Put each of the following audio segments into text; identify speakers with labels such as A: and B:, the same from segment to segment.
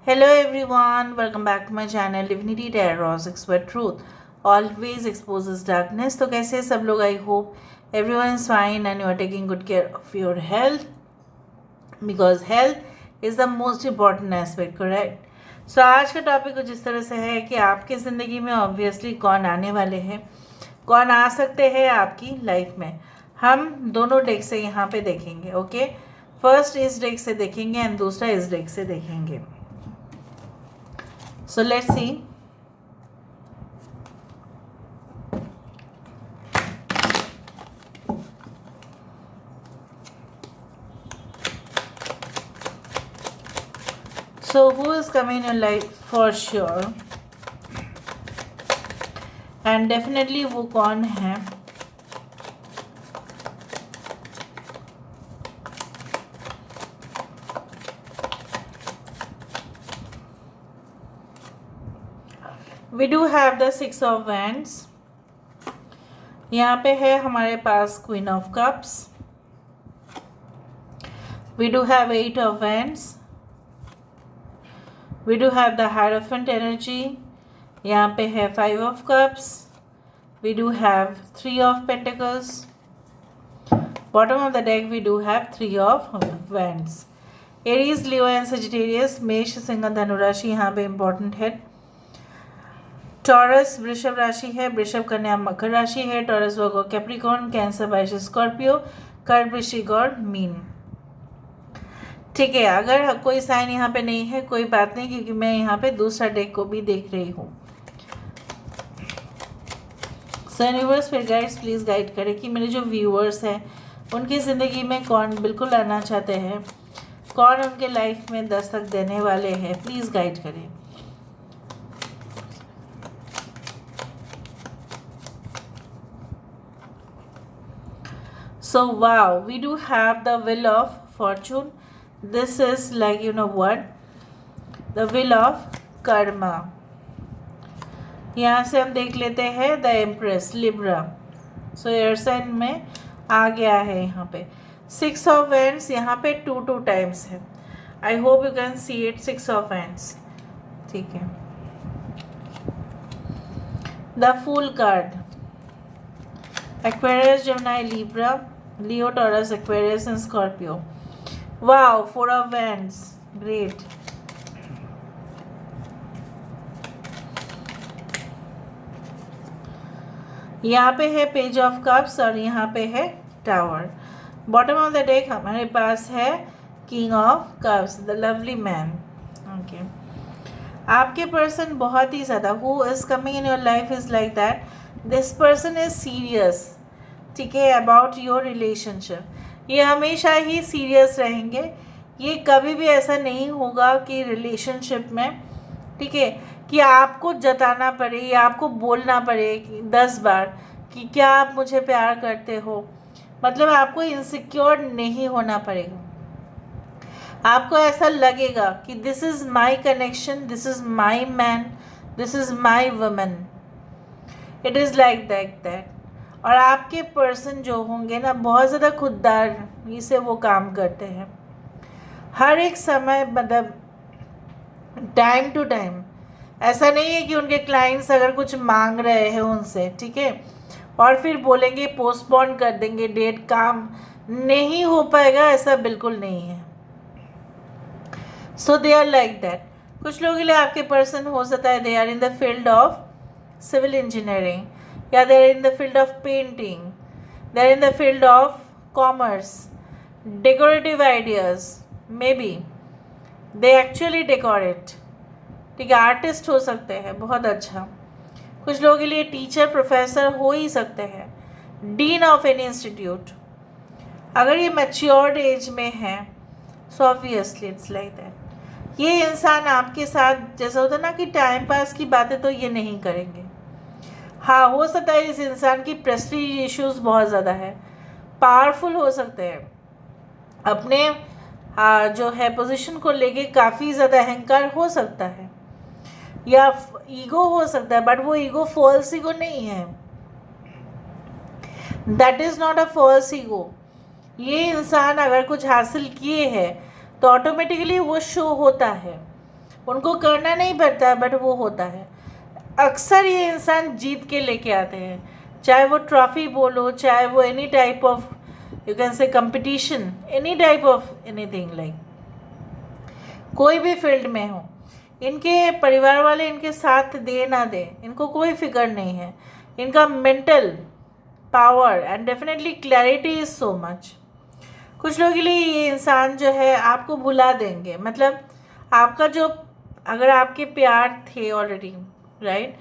A: Hello everyone, welcome back to my channel Divinity Tarot Expert Truth always exposes darkness. तो कैसे सब लोग? I hope everyone is fine and you are taking good care of your health because health is the most important aspect, correct? So आज का topic कुछ इस तरह से है कि आपकी ज़िंदगी में ऑब्वियसली कौन आने वाले हैं, कौन आ सकते हैं आपकी लाइफ में। हम दोनों डेक से यहाँ पे देखेंगे, ओके? फर्स्ट इस डेक से देखेंगे एंड दूसरा इस डेक से देखेंगे। So let's see. So who is coming in your life for sure? And definitely वो कौन है? We do have the 6 of Wands. यहाँ पे है हमारे पास Queen of Cups. We do have 8 of Wands. We do have the Hierophant energy. यहाँ पे है 5 of Cups. We do have 3 of Pentacles. Bottom of the deck we do have 3 of Wands. Aries, Leo and Sagittarius, मेष, सिंह, धनु राशि यहाँ पे important है। Taurus वृषभ राशि है, वृषभ कन्या मकर राशि है, टॉरस वर्गो कैप्रिकॉर्न, कैंसर वाइश स्कॉर्पियो, कर्क वृश्चिक और मीन। ठीक है, अगर कोई साइन यहाँ पे नहीं है कोई बात नहीं, क्योंकि मैं यहाँ पे दूसरा डेक को भी देख रही हूँ। सो यूनिवर्स फिर गाइड्स प्लीज़ गाइड करें कि मेरे जो व्यूअर्स हैं उनकी ज़िंदगी में कौन बिल्कुल आना चाहते हैं, कौन उनके लाइफ में दस्तक देने वाले हैं, प्लीज़ गाइड करें। So wow, we do have the Wheel of Fortune. This is like, you know what, the Wheel of Karma. यहाँ से हम देख लेते हैं the empress Libra. So air sign में आ गया है यहाँ पे। 6 of Wands यहाँ पे 2 टाइम्स है। I hope you can see it, 6 of Wands। ठीक है, the fool card, Aquarius, Gemini, Libra, Leo, Taurus, Aquarius and Scorpio. Wow, 4 of Wands. Great. यहाँ पे है पेज ऑफ कप्स और यहाँ पे है tower. Bottom of the deck हमारे पास है king of cups, the lovely man. Okay, आपके पर्सन बहुत ही ज़्यादा who is coming in your life is like that this person is serious, ठीक है, अबाउट योर रिलेशनशिप। ये हमेशा ही सीरियस रहेंगे। ये कभी भी ऐसा नहीं होगा कि रिलेशनशिप में, ठीक है, कि आपको जताना पड़े या आपको बोलना पड़े 10 बार कि क्या आप मुझे प्यार करते हो। मतलब आपको इनसिक्योर नहीं होना पड़ेगा। आपको ऐसा लगेगा कि this is my connection, this is my man, this is my woman. It is like that. और आपके पर्सन जो होंगे ना बहुत ज़्यादा खुददारी से वो काम करते हैं हर एक समय, मतलब टाइम टू टाइम। ऐसा नहीं है कि उनके क्लाइंट्स अगर कुछ मांग रहे हैं उनसे, ठीक है, और फिर बोलेंगे पोस्टपोन कर देंगे डेट, काम नहीं हो पाएगा, ऐसा बिल्कुल नहीं है। So they are like that. कुछ लोगों के लिए आपके पर्सन हो सकता है they are in the field of civil engineering, या they are in the field of painting, they are in the field of commerce, decorative ideas, maybe they actually decorate, ठीक है, आर्टिस्ट हो सकते हैं, बहुत अच्छा। कुछ लोगों के लिए टीचर प्रोफेसर हो ही सकते हैं, डीन ऑफ एनी इंस्टीट्यूट। अगर ये मैच्योर्ड एज में है so obviously it's like that. ये इंसान आपके साथ जैसा होता है ना कि टाइम पास की बातें तो ये नहीं करेंगे। हाँ, हो सकता है इस इंसान की प्रेस्टीज इश्यूज बहुत ज़्यादा है, पावरफुल हो सकते हैं, अपने जो है पोजीशन को लेके काफ़ी ज़्यादा अहंकार हो सकता है, या ईगो हो सकता है, बट वो ईगो फॉल्स ईगो नहीं है। That is not a false ego. ये इंसान अगर कुछ हासिल किए हैं तो ऑटोमेटिकली वो शो होता है। उनको करना नहीं पड़ता है बट वो होता है। अक्सर ये इंसान जीत के लेके आते हैं, चाहे वो ट्रॉफी बोलो, चाहे वो any type of you can say competition, any type of anything like, कोई भी फील्ड में हो। इनके परिवार वाले इनके साथ दे ना दे, इनको कोई फिक्र नहीं है। इनका mental power and definitely clarity is so much. कुछ लोगों के लिए ये इंसान जो है आपको भुला देंगे, मतलब आपका जो, अगर आपके प्यार थे already, right,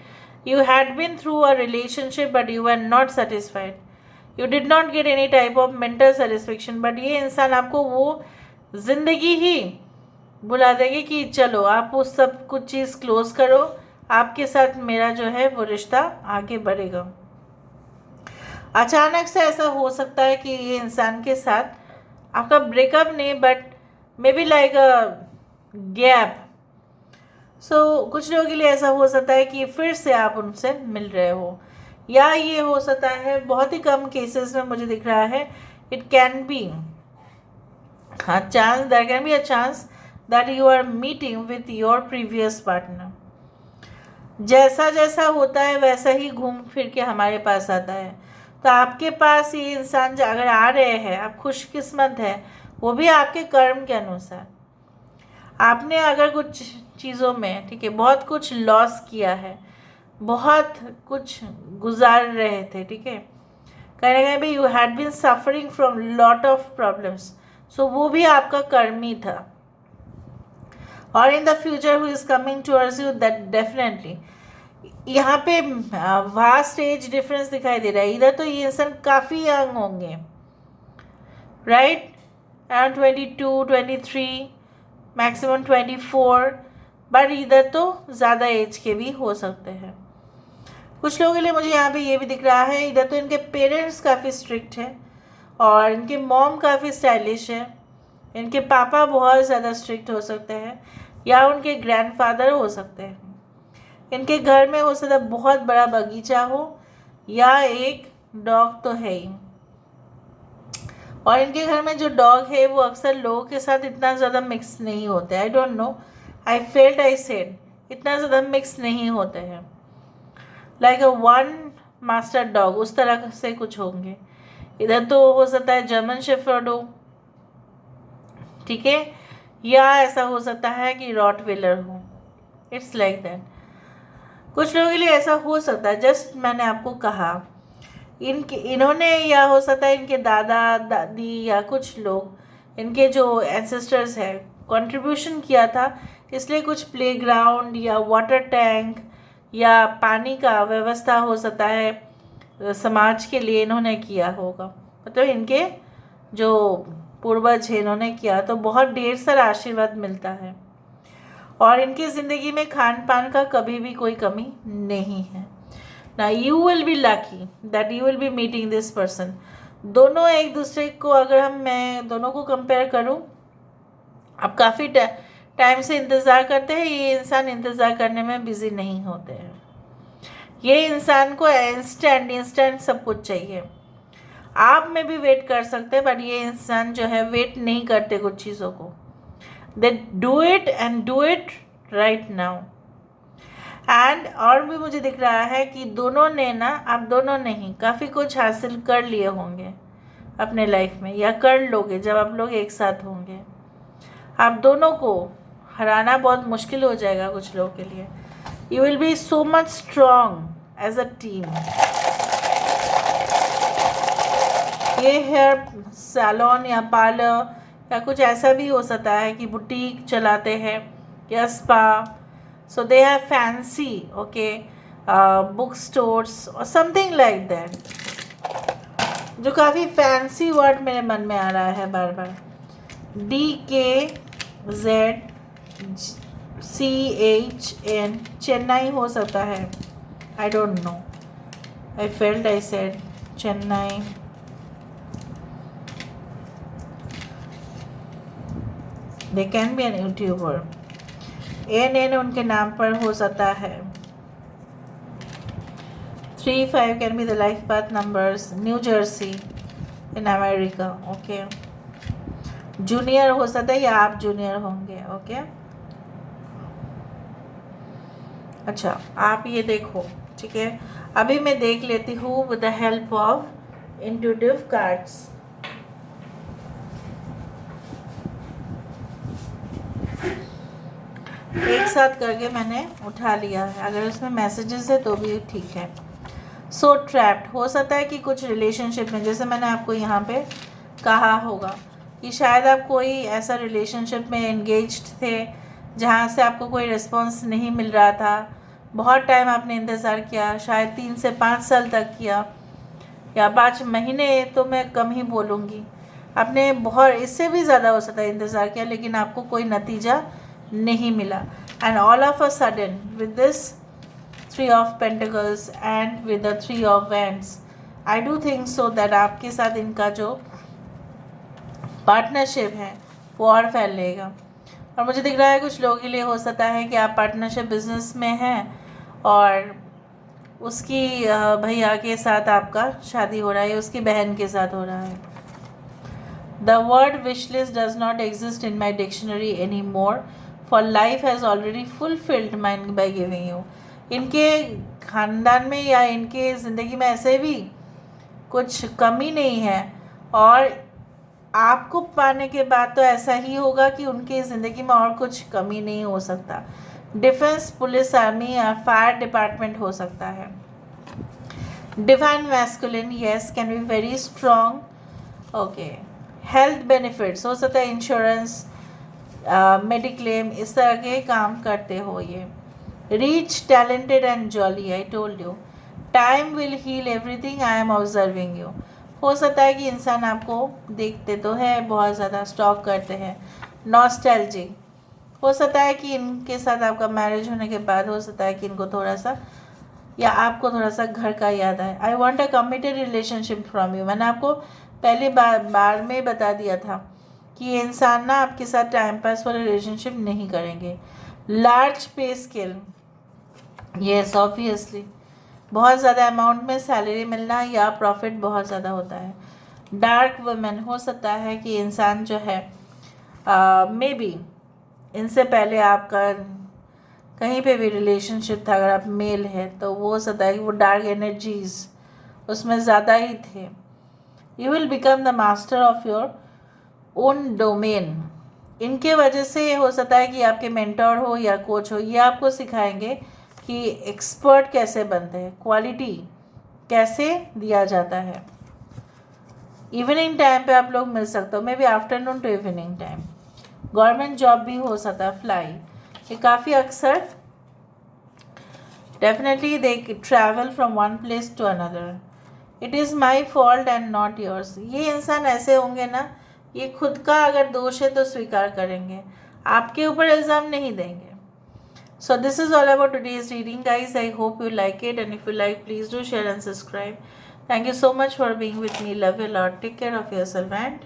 A: you had been through a relationship but you are not satisfied, you did not get any type of mental satisfaction, but ये इंसान आपको वो ज़िंदगी ही बुला देंगे कि चलो आप वो सब कुछ चीज़ क्लोज करो, आपके साथ मेरा जो है वो रिश्ता आगे बढ़ेगा। अचानक से ऐसा हो सकता है कि ये इंसान के साथ आपका ब्रेकअप नहीं but may be like a gap. So कुछ लोगों के लिए ऐसा हो सकता है कि फिर से आप उनसे मिल रहे हो, या ये हो सकता है, बहुत ही कम केसेस में मुझे दिख रहा है, इट कैन बी हाँ chance, there can be a chance that you are meeting with your previous partner। जैसा जैसा होता है वैसा ही घूम फिर के हमारे पास आता है। तो आपके पास ये इंसान जो अगर आ रहे हैं, आप खुशकिस्मत हैं, वो भी आपके कर्म के अनुसार। आपने अगर कुछ चीज़ों में, ठीक है, बहुत कुछ लॉस किया है, बहुत कुछ गुजार रहे थे, ठीक है, कहीं ना कहीं भी you had been suffering from lot of problems, so वो भी आपका कर्म ही था। और in the future who is coming towards you, that definitely यहाँ पे वास्ट एज डिफरेंस दिखाई दे रहा है। इधर तो ये इंसान काफ़ी यंग होंगे, राइट, अराउंड 22, 23, मैक्सिमम 24, बट इधर तो ज़्यादा एज के भी हो सकते हैं। कुछ लोगों के लिए मुझे यहाँ पे ये भी दिख रहा है, इधर तो इनके पेरेंट्स काफ़ी स्ट्रिक्ट हैं और इनके मॉम काफ़ी स्टाइलिश है, इनके पापा बहुत ज़्यादा स्ट्रिक्ट हो सकते हैं, या उनके ग्रैंडफादर हो सकते हैं। इनके घर में हो सकता है बहुत बड़ा बगीचा हो, या एक डॉग तो है ही, और इनके घर में जो डॉग है वो अक्सर लोगों के साथ इतना ज़्यादा मिक्स नहीं होते। I don't know, I felt I said, इतना ज़्यादा मिक्स नहीं होते हैं, like a one master dog, उस तरह से कुछ होंगे। इधर तो हो सकता है जर्मन शेफर्ड हो, ठीक है, या ऐसा हो सकता है कि रॉटवेलर हो, इट्स लाइक दैट। कुछ लोगों के लिए ऐसा हो सकता है, जस्ट मैंने आपको कहा, इन्होंने, या हो सकता है इनके दादा दादी या कुछ लोग, इनके जो एंसेस्टर्स हैं, कंट्रीब्यूशन किया था, इसलिए कुछ प्लेग्राउंड या वाटर टैंक या पानी का व्यवस्था हो सकता है समाज के लिए इन्होंने किया होगा, मतलब इनके जो पूर्वज हैं इन्होंने किया, तो बहुत ढेर सारा आशीर्वाद मिलता है। और इनकी ज़िंदगी में खान पान का कभी भी कोई कमी नहीं है ना। You will be lucky that you will B meeting this person. दोनों एक दूसरे को, अगर मैं दोनों को कंपेयर करूं, आप काफ़ी टाइम से इंतज़ार करते हैं, ये इंसान इंतज़ार करने में बिज़ी नहीं होते हैं। ये इंसान को इंस्टेंट सब कुछ चाहिए। आप में भी वेट कर सकते हैं, बट ये इंसान जो है वेट नहीं करते कुछ चीज़ों को, they do it and do it right now. And और भी मुझे दिख रहा है कि दोनों ने ना, आप दोनों ने ही काफ़ी कुछ हासिल कर लिए होंगे अपने लाइफ में, या कर लोगे जब आप लोग एक साथ होंगे। आप दोनों को हराना बहुत मुश्किल हो जाएगा कुछ लोगों के लिए। You will be so much strong as a team. ये हेयर सैलून या पार्लर या कुछ ऐसा भी हो सकता है कि बुटीक चलाते हैं या spa, so they have fancy, okay, book stores और समथिंग लाइक दैट, जो काफ़ी फैंसी वर्ड मेरे मन में आ रहा है बार बार। DKZCHN, चेन्नई हो सकता है, I don't know, I felt I said Chennai. They can be N YouTuber. ANN उनके नाम पर हो सकता है। 35 can be the life path numbers, new Jersey in America, okay. Junior हो सकता है, या आप जूनियर होंगे, ओके। अच्छा, आप ये देखो, ठीक है। अभी मैं देख लेती हूँ with the help of intuitive cards. एक साथ करके मैंने उठा लिया है, अगर उसमें मैसेजेस है तो भी ठीक है। सो ट्रैप्ड, हो सकता है कि कुछ रिलेशनशिप में, जैसे मैंने आपको यहाँ पे कहा होगा कि शायद आप कोई ऐसा रिलेशनशिप में एंगेज्ड थे जहाँ से आपको कोई रिस्पॉन्स नहीं मिल रहा था। बहुत टाइम आपने इंतज़ार किया, शायद 3 से 5 साल तक किया, या 5 महीने तो मैं कम ही बोलूँगी। आपने बहुत, इससे भी ज़्यादा हो सकता है इंतज़ार किया, लेकिन आपको कोई नतीजा नहीं मिला। And all of a sudden with this 3 of pentacles and with the 3 of wands, I do think so that आपके साथ इनका जो पार्टनरशिप है वो और फैलेगा। और मुझे दिख रहा है कुछ लोगों के लिए हो सकता है कि आप पार्टनरशिप बिजनेस में हैं और उसकी भैया के साथ आपका शादी हो रहा है, उसकी बहन के साथ हो रहा है। The word wish list does not exist in my dictionary any more, for life has already fulfilled my by giving you. इनके ख़ानदान में या इनके ज़िंदगी में ऐसे भी कुछ कमी नहीं है, और आपको पाने के बाद तो ऐसा ही होगा कि उनकी ज़िंदगी में और कुछ कमी नहीं हो सकता। डिफेंस, पुलिस, आर्मी या फायर डिपार्टमेंट हो सकता है। Divine masculine, yes, can be very strong. Okay, health benefits हो सकता है, इंश्योरेंस, मेडिक्लेम, इस तरह के काम करते हो ये। Rich, talented and jolly, I told you. Time will heal everything, I am observing you. हो सकता है कि इंसान आपको देखते तो है, बहुत ज़्यादा स्टॉक करते हैं। नॉस्टैल्जिक, हो सकता है कि इनके साथ आपका मैरिज होने के बाद हो सकता है कि इनको थोड़ा सा या आपको थोड़ा सा घर का याद आए। I want a committed relationship from you, मैंने आपको पहली बार में बता दिया था कि ये इंसान ना आपके साथ टाइम पास वाला रिलेशनशिप नहीं करेंगे। लार्ज पे स्केल, येस ऑब्वियसली, बहुत ज़्यादा अमाउंट में सैलरी मिलना या प्रॉफिट बहुत ज़्यादा होता है। डार्क वुमेन, हो सकता है कि इंसान जो है मे बी इनसे पहले आपका कहीं पे भी रिलेशनशिप था, अगर आप मेल है तो वो हो सकता है कि वो डार्क एनर्जीज उसमें ज़्यादा ही थे। You will become the master of your own domain, इनके वजह से हो सकता है कि आपके मेंटर हो या कोच हो, ये आपको सिखाएंगे कि एक्सपर्ट कैसे बनते हैं, क्वालिटी कैसे दिया जाता है। इवनिंग टाइम पे आप लोग मिल सकते हो, maybe afternoon to evening time. Government job भी हो सकता है, फ्लाई, ये काफ़ी अक्सर definitely they travel from one place to another. It is my fault and not yours, ये इंसान ऐसे होंगे ना, ये खुद का अगर दोष है तो स्वीकार करेंगे, आपके ऊपर इल्ज़ाम नहीं देंगे। So this is all about today's reading, guys. I hope you like it, and if you like, please do share and subscribe. Thank you so much for being with me. Love you a lot. Take care of yourself and